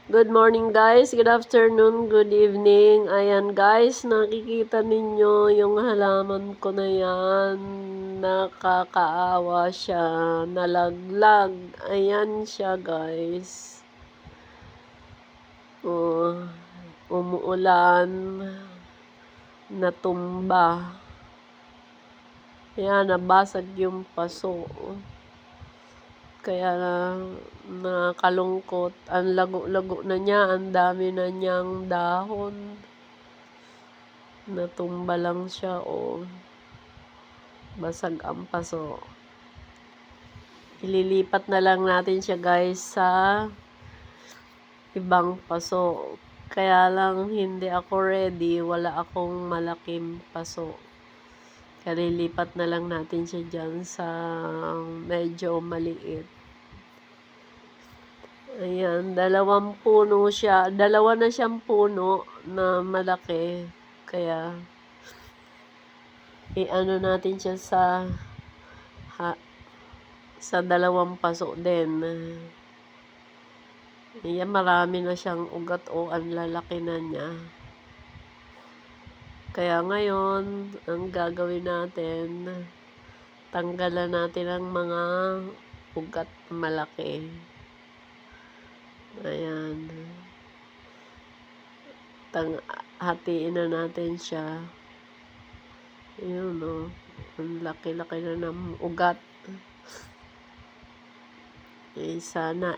Good morning guys, good afternoon, good evening. Ayan guys, nakikita ninyo yung halaman ko na yan. Nakakaawa siya, nalaglag. Ayan siya guys. Oh, umuulan, natumba. Ayan, nabasag yung paso. Kaya nakalungkot. Ang lago-lago na niya. Ang dami na niyang dahon. Natumba lang siya. O basag ang paso. Ililipat na lang natin siya guys sa ibang paso. Kaya lang hindi ako ready. Wala akong malaking paso. Kaya lilipat na lang natin siya dyan sa medyo maliit. Ayan, dalawang puno siya. Dalawa na siyang puno na malaki. Kaya, i-ano natin siya sa dalawang paso din. Ayan, marami na siyang ugat o ang lalaki na niya. Kaya ngayon, ang gagawin natin, tanggalan natin ang mga ugat malaki. Ayan. Hatiin na natin siya. Ayun o. Ang laki-laki na ng ugat. Sana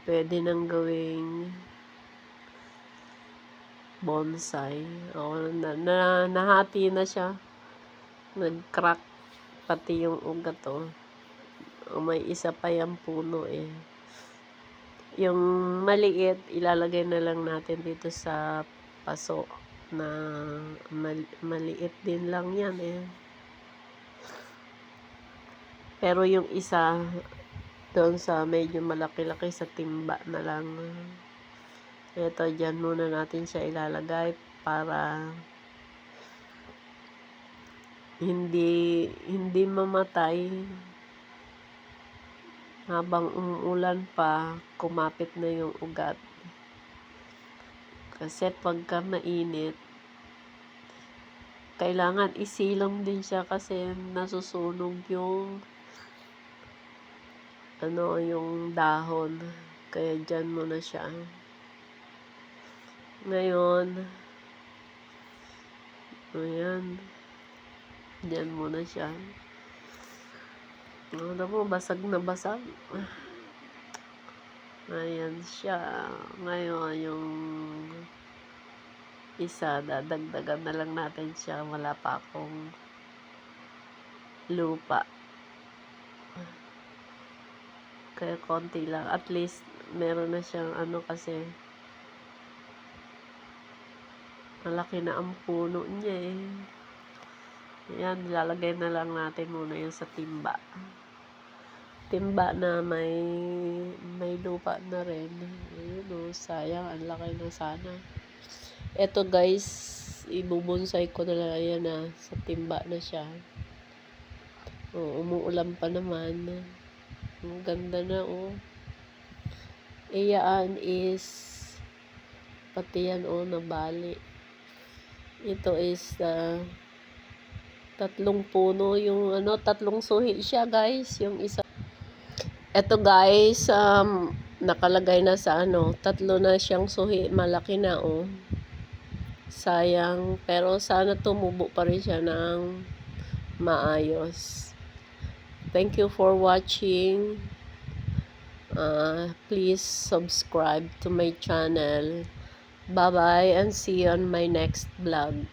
pwede nang gawing bonsai. Nahati na siya. Nag-crack pati yung ugat o. May isa pa yung puno Yung maliit, ilalagay na lang natin dito sa paso na maliit din lang yan Pero yung isa, doon sa medyo malaki-laki sa timba na lang. Ito, dyan muna natin siya ilalagay para hindi mamatay. Habang umuulan pa, kumapit na yung ugat. Kasi pagka mainit, kailangan isilong din siya kasi nasusunog yung yung dahon. Kaya dyan muna siya. Ngayon, ayan, dyan muna siya. Ano mo, basag na basag. Ayan siya. Ngayon, yung isa, dadagdagan na lang natin siya. Wala pa akong lupa. Kaya konti lang. At least, meron na siyang kasi malaki na ang puno niya Ayan, lalagay na lang natin muna yun sa timba. Timba na may lupa na rin. Ayun sayang, ang laki na sana. Eto guys, ibubonsai ko na lang yan sa timba na siya. Umuulan pa naman. Ang ganda na Iyaan is pati yan nabali. Ito is tatlong puno yung tatlong suhi siya guys, yung isa. Eto guys, nakalagay na sa tatlo na siyang suhi, malaki na Sayang, pero sana tumubo pa rin siya ng maayos. Thank you for watching. Please subscribe to my channel. Bye-bye and see you on my next vlog.